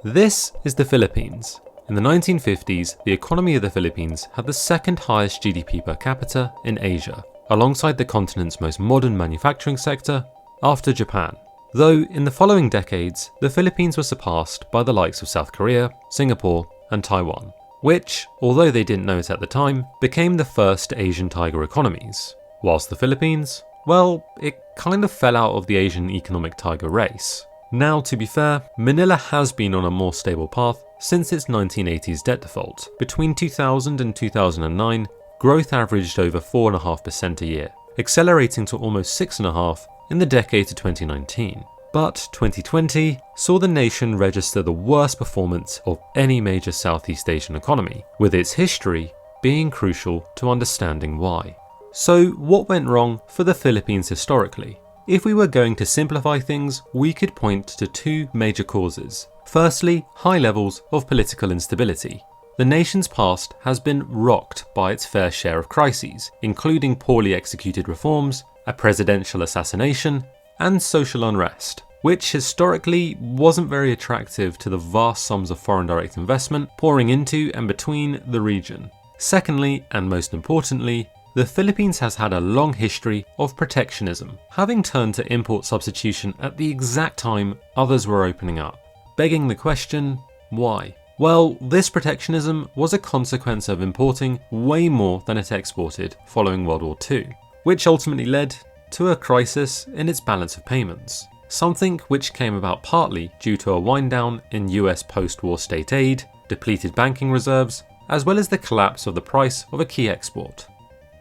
This is the Philippines. In the 1950s, the economy of the Philippines had the second highest GDP per capita in Asia, alongside the continent's most modern manufacturing sector, after Japan. Though in the following decades, the Philippines were surpassed by the likes of South Korea, Singapore, and Taiwan, which, although they didn't know it at the time, became the first Asian tiger economies. Whilst the Philippines, well, it kind of fell out of the Asian economic tiger race. Now, to be fair, Manila has been on a more stable path since its 1980s debt default. Between 2000 and 2009, growth averaged over 4.5% a year, accelerating to almost 6.5% in the decade to 2019. But 2020 saw the nation register the worst performance of any major Southeast Asian economy, with its history being crucial to understanding why. So what went wrong for the Philippines historically? If we were going to simplify things, we could point to two major causes. Firstly, high levels of political instability. The nation's past has been rocked by its fair share of crises, including poorly executed reforms, a presidential assassination, and social unrest, which historically wasn't very attractive to the vast sums of foreign direct investment pouring into and between the region. Secondly, and most importantly, the Philippines has had a long history of protectionism, having turned to import substitution at the exact time others were opening up. Begging the question, why? Well, this protectionism was a consequence of importing way more than it exported following World War II, which ultimately led to a crisis in its balance of payments. Something which came about partly due to a wind down in US post-war state aid, depleted banking reserves, as well as the collapse of the price of a key export: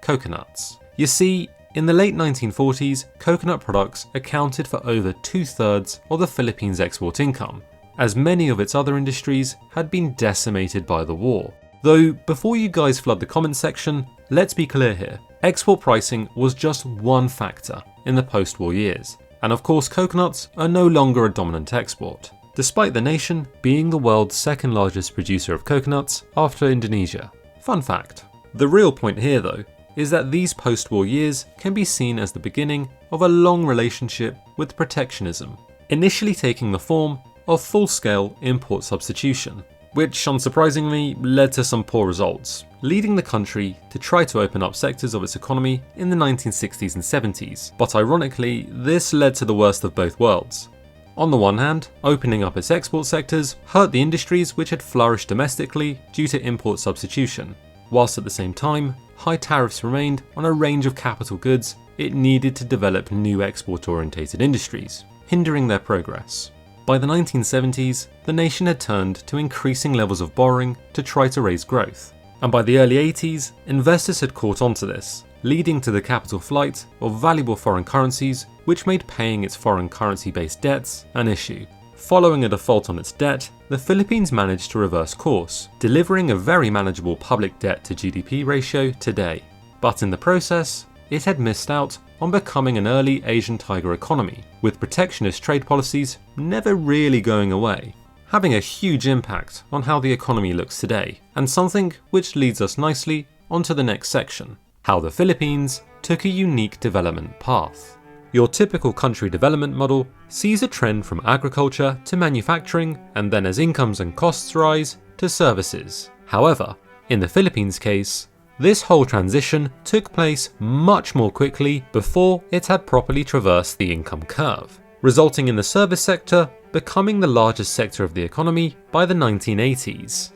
coconuts. You see, in the late 1940s, coconut products accounted for over 2/3 of the Philippines' export income, as many of its other industries had been decimated by the war. Though, before you guys flood the comment section, let's be clear here. Export pricing was just one factor in the post-war years, and of course coconuts are no longer a dominant export, despite the nation being the world's second largest producer of coconuts after Indonesia. Fun fact. The real point here though is that these post-war years can be seen as the beginning of a long relationship with protectionism, initially taking the form of full-scale import substitution, which unsurprisingly led to some poor results, leading the country to try to open up sectors of its economy in the 1960s and 70s. But ironically, this led to the worst of both worlds. On the one hand, opening up its export sectors hurt the industries which had flourished domestically due to import substitution, whilst at the same time, high tariffs remained on a range of capital goods it needed to develop new export-orientated industries, hindering their progress. By the 1970s, the nation had turned to increasing levels of borrowing to try to raise growth, and by the early 80s, investors had caught on to this, leading to the capital flight of valuable foreign currencies, which made paying its foreign currency-based debts an issue. Following a default on its debt, the Philippines managed to reverse course, delivering a very manageable public debt to GDP ratio today. But in the process, it had missed out on becoming an early Asian tiger economy, with protectionist trade policies never really going away, having a huge impact on how the economy looks today, and something which leads us nicely onto the next section: how the Philippines took a unique development path. Your typical country development model sees a trend from agriculture to manufacturing, and then as incomes and costs rise, to services. However, in the Philippines case, this whole transition took place much more quickly before it had properly traversed the income curve, resulting in the service sector becoming the largest sector of the economy by the 1980s.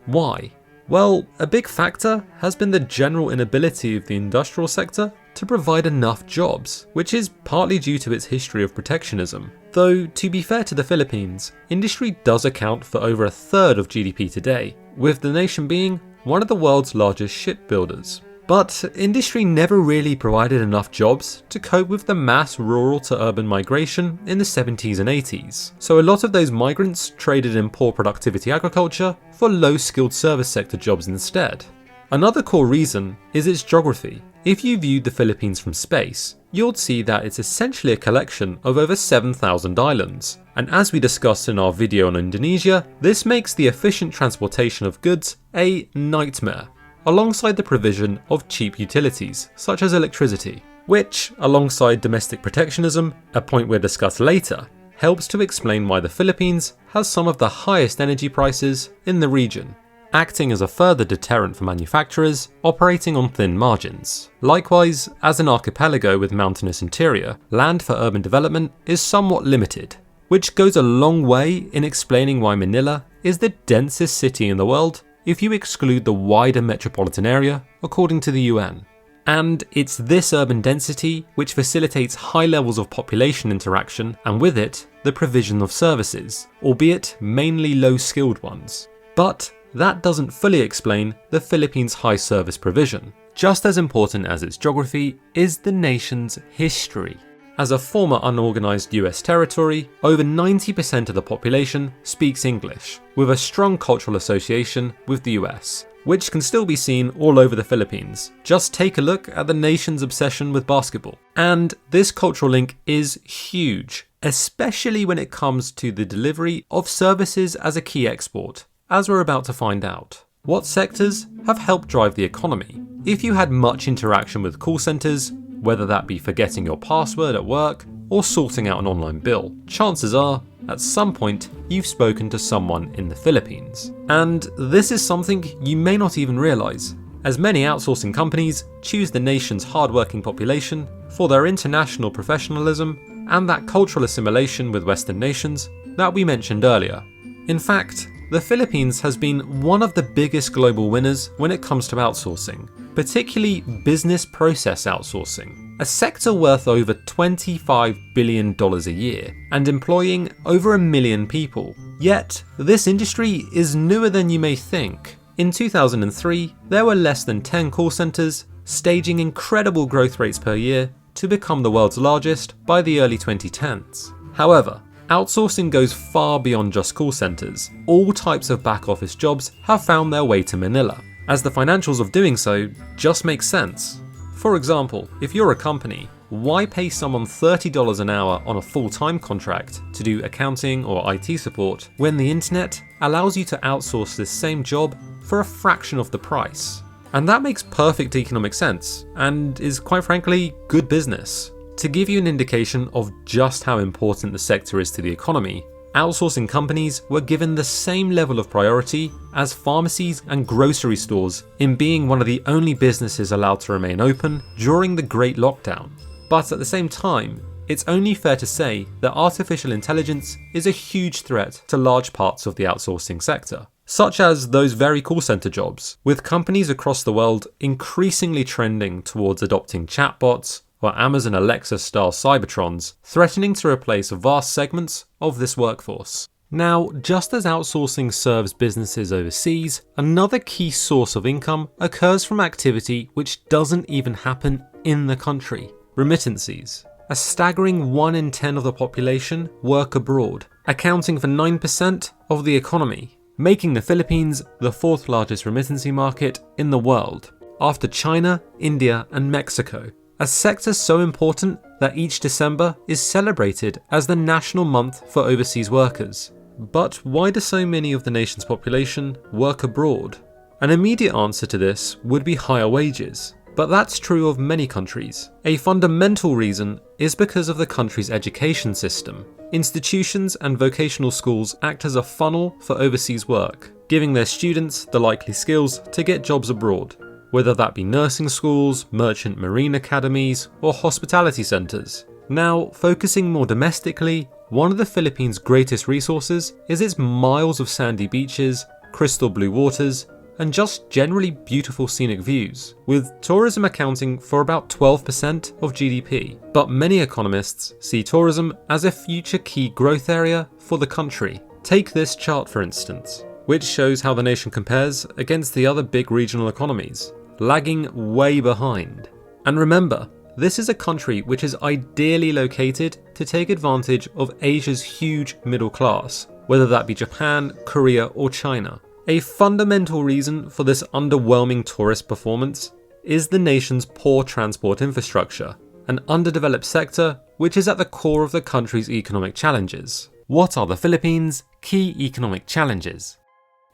Why? Well, a big factor has been the general inability of the industrial sector to provide enough jobs, which is partly due to its history of protectionism. Though, to be fair to the Philippines, industry does account for over 1/3 of GDP today, with the nation being one of the world's largest shipbuilders. But industry never really provided enough jobs to cope with the mass rural to urban migration in the 70s and 80s. So a lot of those migrants traded in poor productivity agriculture for low-skilled service sector jobs instead. Another core reason is its geography. If you viewed the Philippines from space, you'd see that it's essentially a collection of over 7,000 islands. And as we discussed in our video on Indonesia, this makes the efficient transportation of goods a nightmare, alongside the provision of cheap utilities, such as electricity, which, alongside domestic protectionism, a point we'll discuss later, helps to explain why the Philippines has some of the highest energy prices in the region, acting as a further deterrent for manufacturers operating on thin margins. Likewise, as an archipelago with mountainous interior, land for urban development is somewhat limited, which goes a long way in explaining why Manila is the densest city in the world if you exclude the wider metropolitan area, according to the UN. And it's this urban density which facilitates high levels of population interaction and with it, the provision of services, albeit mainly low-skilled ones. But that doesn't fully explain the Philippines' high service provision. Just as important as its geography is the nation's history. As a former unorganized US territory, over 90% of the population speaks English, with a strong cultural association with the US, which can still be seen all over the Philippines. Just take a look at the nation's obsession with basketball. And this cultural link is huge, especially when it comes to the delivery of services as a key export, as we're about to find out. What sectors have helped drive the economy? If you had much interaction with call centers, whether that be forgetting your password at work or sorting out an online bill, chances are, at some point, you've spoken to someone in the Philippines. And this is something you may not even realize, as many outsourcing companies choose the nation's hardworking population for their international professionalism and that cultural assimilation with Western nations that we mentioned earlier. In fact, the Philippines has been one of the biggest global winners when it comes to outsourcing, particularly business process outsourcing, a sector worth over $25 billion a year and employing over 1 million people. Yet, this industry is newer than you may think. In 2003, there were less than 10 call centers, staging incredible growth rates per year to become the world's largest by the early 2010s. However, outsourcing goes far beyond just call centers. All types of back office jobs have found their way to Manila, as the financials of doing so just make sense. For example, if you're a company, why pay someone $30 an hour on a full-time contract to do accounting or IT support when the internet allows you to outsource this same job for a fraction of the price? And that makes perfect economic sense and is quite frankly good business. To give you an indication of just how important the sector is to the economy, outsourcing companies were given the same level of priority as pharmacies and grocery stores in being one of the only businesses allowed to remain open during the Great Lockdown. But at the same time, it's only fair to say that artificial intelligence is a huge threat to large parts of the outsourcing sector, such as those very call center jobs, with companies across the world increasingly trending towards adopting chatbots or Amazon Alexa-style Cybertrons, threatening to replace vast segments of this workforce. Now, just as outsourcing serves businesses overseas, another key source of income occurs from activity which doesn't even happen in the country: remittances. A staggering 1 in 10 of the population work abroad, accounting for 9% of the economy, making the Philippines the 4th largest remittance market in the world, after China, India, and Mexico. A sector so important that each December is celebrated as the national month for overseas workers. But why do so many of the nation's population work abroad? An immediate answer to this would be higher wages, but that's true of many countries. A fundamental reason is because of the country's education system. Institutions and vocational schools act as a funnel for overseas work, giving their students the likely skills to get jobs abroad, whether that be nursing schools, merchant marine academies, or hospitality centres. Now, focusing more domestically, one of the Philippines' greatest resources is its miles of sandy beaches, crystal blue waters, and just generally beautiful scenic views, with tourism accounting for about 12% of GDP. But many economists see tourism as a future key growth area for the country. Take this chart for instance, which shows how the nation compares against the other big regional economies, lagging way behind. And remember, this is a country which is ideally located to take advantage of Asia's huge middle class, whether that be Japan, Korea, or China. A fundamental reason for this underwhelming tourist performance is the nation's poor transport infrastructure, an underdeveloped sector which is at the core of the country's economic challenges. What are the Philippines' key economic challenges?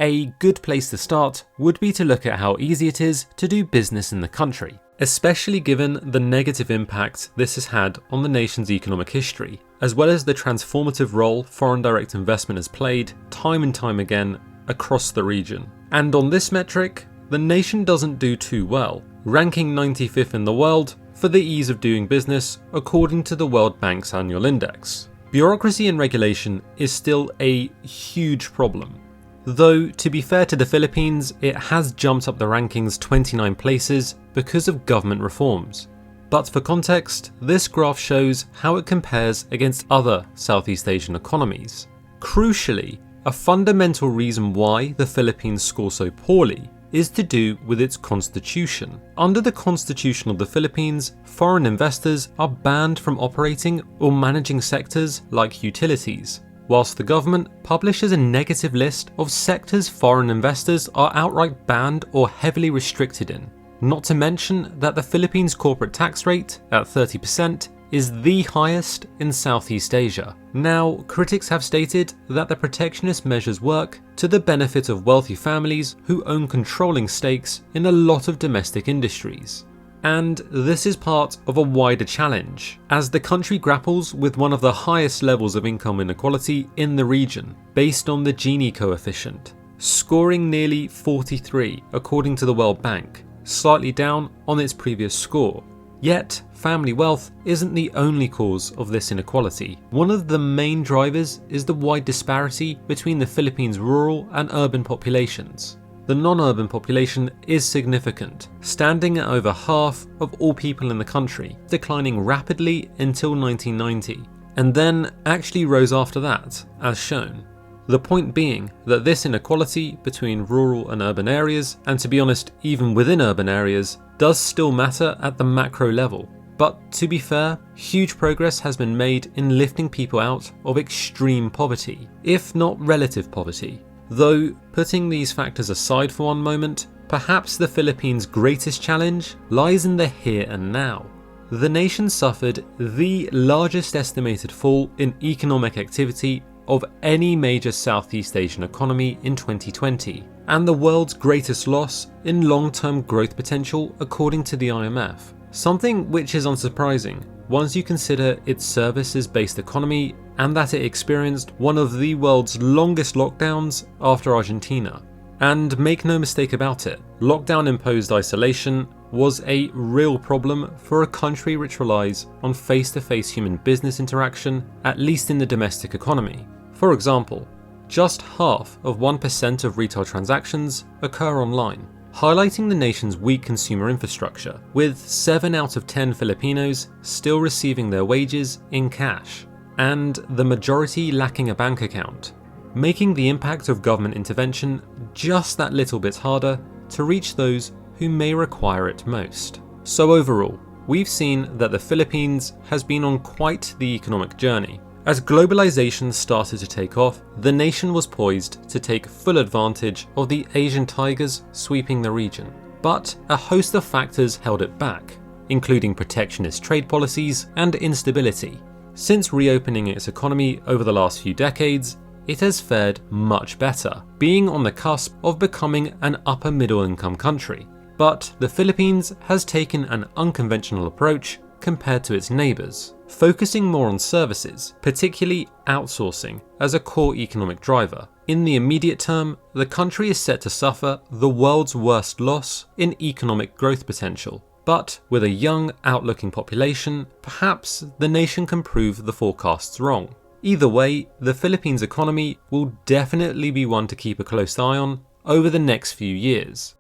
A good place to start would be to look at how easy it is to do business in the country. especially given the negative impact this has had on the nation's economic history, as well as the transformative role foreign direct investment has played time and time again across the region. And on this metric, the nation doesn't do too well, ranking 95th in the world for the ease of doing business according to the World Bank's annual index. Bureaucracy and regulation is still a huge problem. Though, to be fair to the Philippines, it has jumped up the rankings 29 places because of government reforms. But for context, this graph shows how it compares against other Southeast Asian economies. Crucially, a fundamental reason why the Philippines score so poorly is to do with its constitution. Under the constitution of the Philippines, foreign investors are banned from operating or managing sectors like utilities, whilst the government publishes a negative list of sectors foreign investors are outright banned or heavily restricted in. Not to mention that the Philippines corporate tax rate, at 30%, is the highest in Southeast Asia. Now, critics have stated that the protectionist measures work to the benefit of wealthy families who own controlling stakes in a lot of domestic industries. And this is part of a wider challenge, as the country grapples with one of the highest levels of income inequality in the region, based on the Gini coefficient, scoring nearly 43 according to the World Bank, slightly down on its previous score. Yet, family wealth isn't the only cause of this inequality. One of the main drivers is the wide disparity between the Philippines' rural and urban populations. The non-urban population is significant, standing at over half of all people in the country, declining rapidly until 1990, and then actually rose after that, as shown. The point being that this inequality between rural and urban areas, and to be honest, even within urban areas, does still matter at the macro level. But to be fair, huge progress has been made in lifting people out of extreme poverty, if not relative poverty. Though, putting these factors aside for one moment, perhaps the Philippines' greatest challenge lies in the here and now. The nation suffered the largest estimated fall in economic activity of any major Southeast Asian economy in 2020, and the world's greatest loss in long-term growth potential according to the IMF. Something which is unsurprising once you consider its services-based economy and that it experienced one of the world's longest lockdowns after Argentina. And make no mistake about it, lockdown-imposed isolation was a real problem for a country which relies on face-to-face human business interaction, at least in the domestic economy. For example, just half of 1% of retail transactions occur online, highlighting the nation's weak consumer infrastructure, with 7 out of 10 Filipinos still receiving their wages in cash, and the majority lacking a bank account, making the impact of government intervention just that little bit harder to reach those who may require it most. So overall, we've seen that the Philippines has been on quite the economic journey. As globalization started to take off, the nation was poised to take full advantage of the Asian tigers sweeping the region. But a host of factors held it back, including protectionist trade policies and instability. Since reopening its economy over the last few decades, it has fared much better, being on the cusp of becoming an upper middle income country. But the Philippines has taken an unconventional approach compared to its neighbours, focusing more on services, particularly outsourcing, as a core economic driver. In the immediate term, the country is set to suffer the world's worst loss in economic growth potential. But with a young, outlooking population, perhaps the nation can prove the forecasts wrong. Either way, the Philippines' economy will definitely be one to keep a close eye on over the next few years.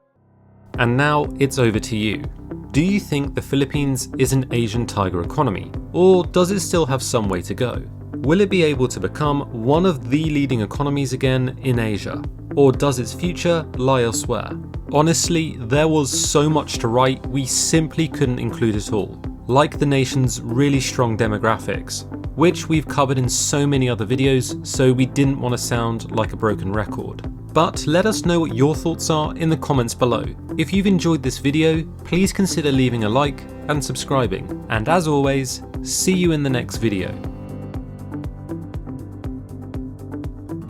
And now it's over to you. Do you think the Philippines is an Asian tiger economy, or does it still have some way to go? Will it be able to become one of the leading economies again in Asia, or does its future lie elsewhere? Honestly, there was so much to write, we simply couldn't include it all. Like the nation's really strong demographics, which we've covered in so many other videos, so we didn't want to sound like a broken record. But let us know what your thoughts are in the comments below. If you've enjoyed this video, please consider leaving a like and subscribing. And as always, see you in the next video.